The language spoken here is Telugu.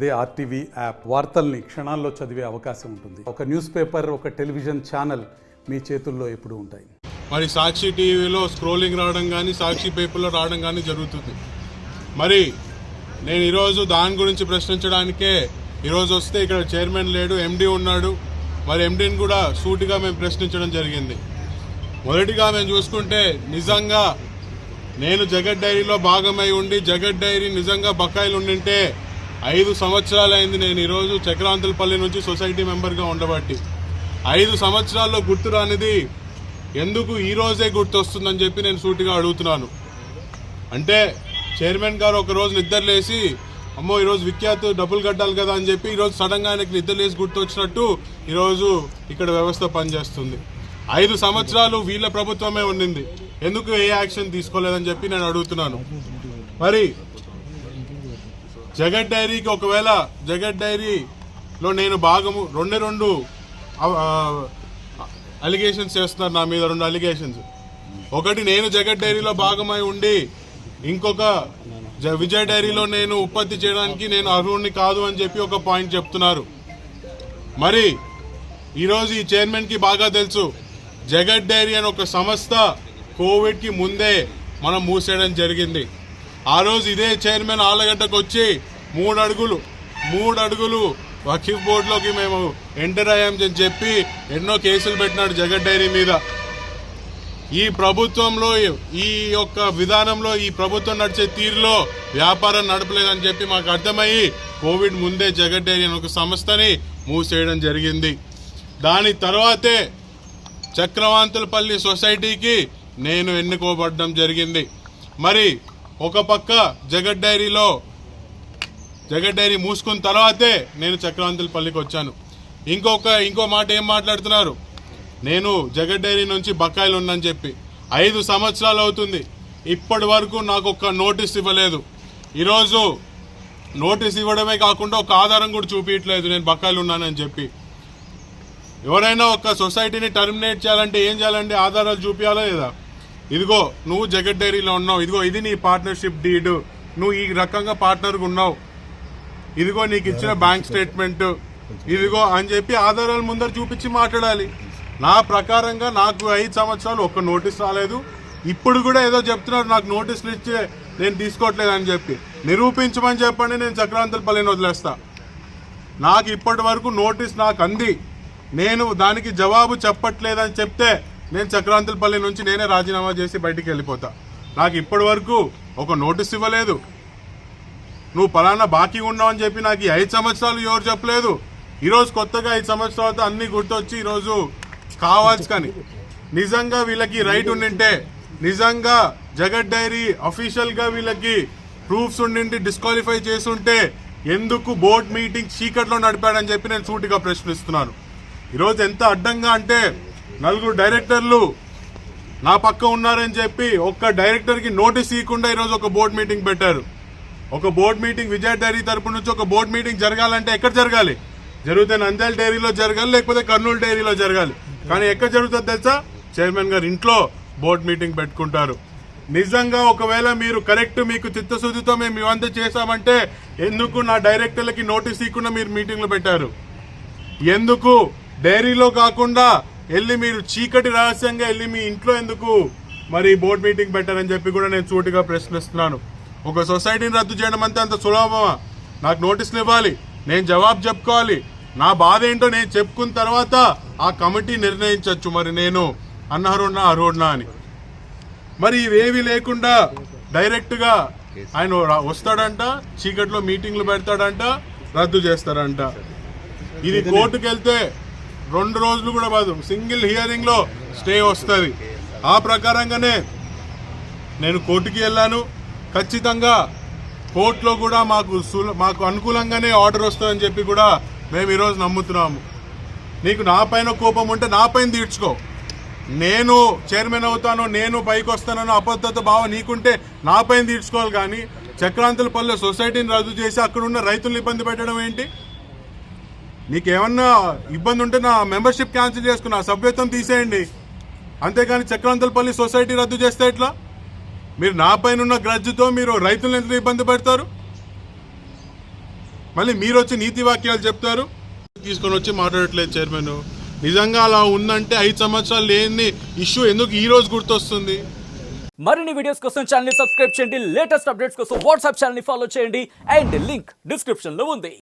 అదే ఆర్టీవీ యాప్ వార్తల్ని క్షణాల్లో చదివే అవకాశం ఉంటుంది. ఒక న్యూస్ పేపర్, ఒక టెలివిజన్ ఛానల్ మీ చేతుల్లో ఎప్పుడూ ఉంటాయి. మరి సాక్షి టీవీలో స్క్రోలింగ్ రావడం కానీ, సాక్షి పేపర్లో రావడం కానీ జరుగుతుంది. మరి నేను ఈరోజు దాని గురించి ప్రశ్నించడానికే ఈరోజు వస్తే ఇక్కడ చైర్మన్ లేడు, ఎండీ ఉన్నాడు. మరి ఎండీని కూడా సూటిగా మేము ప్రశ్నించడం జరిగింది. మొదటిగా మేము చూసుకుంటే, నిజంగా నేను జగత్ డైరీలో భాగమై ఉండి జగత్ డైరీ నిజంగా బకాయిలు ఉండింటే 5 సంవత్సరాలైంది నేను ఈరోజు చక్రాంతులపల్లి నుంచి సొసైటీ మెంబర్గా ఉండబట్టి. 5 సంవత్సరాల్లో గుర్తు రానిది ఎందుకు ఈ రోజే గుర్తొస్తుందని చెప్పి నేను సూటిగా అడుగుతున్నాను. అంటే చైర్మన్ గారు ఒకరోజు నిద్రలేసి, అమ్మో ఈరోజు విఖ్యాత్ డబ్బులు కట్టాలి కదా అని చెప్పి ఈరోజు సడన్గా ఆయనకి నిద్రలేసి గుర్తొచ్చినట్టు ఈరోజు ఇక్కడ వ్యవస్థ పనిచేస్తుంది. 5 సంవత్సరాలు వీళ్ళ ప్రభుత్వమే ఉండింది, ఎందుకు ఏ యాక్షన్ తీసుకోలేదని చెప్పి నేను అడుగుతున్నాను. మరి జగత్ డైరీకి ఒకవేళ జగత్ డైరీలో నేను భాగము రెండు అలిగేషన్స్ చేస్తున్నారు నా మీద, 2 అలిగేషన్స్. ఒకటి, నేను జగత్ డైరీలో భాగమై ఉండి ఇంకొక విజయ్ డైరీలో నేను ఉత్పత్తి చేయడానికి నేను అర్హుడిని కాదు అని చెప్పి ఒక పాయింట్ చెప్తున్నారు. మరి ఈరోజు ఈ చైర్మన్కి బాగా తెలుసు, జగత్ డైరీ అని ఒక సంస్థ కోవిడ్కి ముందే మనం మూసేయడం జరిగింది. ఆ రోజు ఇదే చైర్మన్ ఆళ్ళగడ్డకు వచ్చి 3 అడుగులు వకీఫ్ బోర్డులోకి మేము ఎంటర్ అయ్యామని చెప్పి ఎన్నో కేసులు పెట్టినాడు జగత్ డైరీ మీద. ఈ ప్రభుత్వంలో, ఈ యొక్క విధానంలో, ఈ ప్రభుత్వం నడిచే తీరులో వ్యాపారం నడపలేదని చెప్పి మాకు అర్థమయ్యి కోవిడ్ ముందే జగత్ డైరీ అని ఒక సంస్థని మూసేయడం జరిగింది. దాని తర్వాతే చక్రవాంతులపల్లి సొసైటీకి నేను ఎన్నుకోబడడం జరిగింది. మరి ఒక పక్క జగత్ డైరీ మూసుకున్న తర్వాతే నేను చక్రవాంతులపల్లికి వచ్చాను. ఇంకో మాట ఏం మాట్లాడుతున్నారు, నేను జగత్ డైరీ నుంచి బకాయిలు ఉన్నానని చెప్పి 5 సంవత్సరాలు అవుతుంది, ఇప్పటి వరకు నాకు ఒక నోటీస్ ఇవ్వలేదు. ఈరోజు నోటీస్ ఇవ్వడమే కాకుండా ఒక ఆధారం కూడా చూపించట్లేదు నేను బకాయిలు ఉన్నానని చెప్పి. ఎవరైనా ఒక సొసైటీని టర్మినేట్ చేయాలంటే ఏం చేయాలంటే ఆధారాలు చూపించాలా లేదా? ఇదిగో నువ్వు జగత్ డైరీలో ఉన్నావు, ఇదిగో ఇది నీ పార్ట్నర్షిప్ డీడ్, నువ్వు ఈ రకంగా పార్ట్నర్గా ఉన్నావు, ఇదిగో నీకు ఇచ్చిన బ్యాంక్ స్టేట్మెంట్, ఇదిగో అని చెప్పి ఆధారాలు ముందర చూపించి మాట్లాడాలి. నా ప్రకారంగా నాకు 5 సంవత్సరాలు ఒక్క నోటీస్ రాలేదు. ఇప్పుడు కూడా ఏదో చెప్తున్నారు నాకు నోటీసులు ఇచ్చి నేను తీసుకోవట్లేదు అని చెప్పి. నిరూపించమని చెప్పండి, నేను చక్రాంతులపల్లిని వదిలేస్తా. నాకు ఇప్పటి వరకు నోటీస్ నాకు అంది, నేను దానికి జవాబు చెప్పట్లేదని చెప్తే నేను చక్రాంతులపల్లి నుంచి నేనే రాజీనామా చేసి బయటికి వెళ్ళిపోతా. నాకు ఇప్పటి వరకు ఒక నోటీస్ ఇవ్వలేదు. నువ్వు పలానా బాకీ ఉన్నావు అని చెప్పి నాకు 5 సంవత్సరాలు ఎవరు చెప్పలేదు. ఈరోజు కొత్తగా 5 సంవత్సరాలతో అన్నీ గుర్తొచ్చి ఈరోజు కావచ్చు. కానీ నిజంగా వీళ్ళకి రైట్ ఉండింటే, నిజంగా జగత్ డైరీ అఫీషియల్గా వీళ్ళకి ప్రూఫ్స్ ఉండింటి డిస్క్వాలిఫై చేసుంటే ఎందుకు బోర్డ్ మీటింగ్ చీకట్లో నడిపాడని చెప్పి నేను సూటిగా ప్రశ్నిస్తున్నాను. ఈరోజు ఎంత అడ్డంగా అంటే 4 డైరెక్టర్లు నా పక్క ఉన్నారని చెప్పి ఒక్క డైరెక్టర్కి నోటీస్ ఇవ్వకుండా ఈరోజు ఒక బోర్డు మీటింగ్ పెట్టారు. ఒక బోర్డు మీటింగ్ విజయ్ డైరీ తరపు నుంచి ఒక బోర్డు మీటింగ్ జరగాలంటే ఎక్కడ జరగాలి? జరిగితే నంద్యాల డైరీలో జరగాలి, లేకపోతే కర్నూలు డైరీలో జరగాలి. కానీ ఎక్కడ జరుగుతుంది తెలుసా? చైర్మన్ గారు ఇంట్లో బోర్డు మీటింగ్ పెట్టుకుంటారు. నిజంగా ఒకవేళ మీరు కరెక్ట్, మీకు చిత్తశుద్ధితో మేము ఇవంతా చేశామంటే ఎందుకు నా డైరెక్టర్లకి నోటీస్ ఇవ్వకుండా మీరు మీటింగ్లు పెట్టారు? ఎందుకు డైరీలో కాకుండా వెళ్ళి మీరు చీకటి రహస్యంగా వెళ్ళి మీ ఇంట్లో ఎందుకు మరి బోర్డు మీటింగ్ పెట్టారని చెప్పి కూడా నేను సూటిగా ప్రశ్నిస్తున్నాను. ఒక సొసైటీని రద్దు చేయడం అంతే అంత సులభమా? నాకు నోటీసులు ఇవ్వాలి, నేను జవాబు చెప్పుకోవాలి, నా బాధ ఏంటో నేను చెప్పుకున్న తర్వాత ఆ కమిటీ నిర్ణయించవచ్చు మరి నేను అర్హుడినా అని. మరి ఇవేవి లేకుండా డైరెక్ట్గా ఆయన వస్తాడంట, చీకట్లో మీటింగ్లు పెడతాడంట, రద్దు చేస్తాడంట. ఇది కోర్టుకు వెళ్తే 2 రోజులు కూడా కాదు, సింగిల్ హియరింగ్లో స్టే వస్తుంది. ఆ ప్రకారంగానే నేను కోర్టుకి వెళ్ళాను. ఖచ్చితంగా కోర్టులో కూడా మాకు అనుకూలంగానే ఆర్డర్ వస్తుందని చెప్పి కూడా మేము ఈరోజు నమ్ముతున్నాము. నీకు నా పైన కోపం ఉంటే నా పైన తీర్చుకో, నేను చైర్మన్ అవుతాను, నేను పైకి వస్తానన్న అబద్ధత భావం నీకుంటే నా పైన తీర్చుకోవాలి. కానీ చక్రాంతులపల్లి సొసైటీని రద్దు చేసి అక్కడ ఉన్న రైతులను ఇబ్బంది పెట్టడం ఏంటి? నీకేమన్నా ఇబ్బంది ఉంటే నా మెంబర్షిప్ క్యాన్సిల్ చేసుకుని నా సభ్యత్వం తీసేయండి. అంతేగాని చక్రాంతులపల్లి సొసైటీ రద్దు చేస్తే ఎట్లా? మీరు నా పైన ఉన్న గ్రజ్జుతో మీరు రైతులను ఎంత ఇబ్బంది పెడతారు? మళ్ళీ మీరు వచ్చి నీతి వాక్యాలు చెప్తారు, తీసుకొని వచ్చి మాట్లాడట్లేదు చైర్మన్. నిజంగా అలా ఉందంటే 5 సంవత్సరాలు లేని ఇష్యూ ఎందుకు ఈ రోజు గుర్తొస్తుంది? మరిన్ని వీడియోస్ కోసం ఛానల్ ని సబ్స్క్రైబ్ చేయండి, లేటెస్ట్ అప్డేట్స్ కోసం వాట్సాప్ ఛానల్ ని ఫాలో చేయండి అండ్ లింక్ డిస్క్రిప్షన్ లో ఉంది.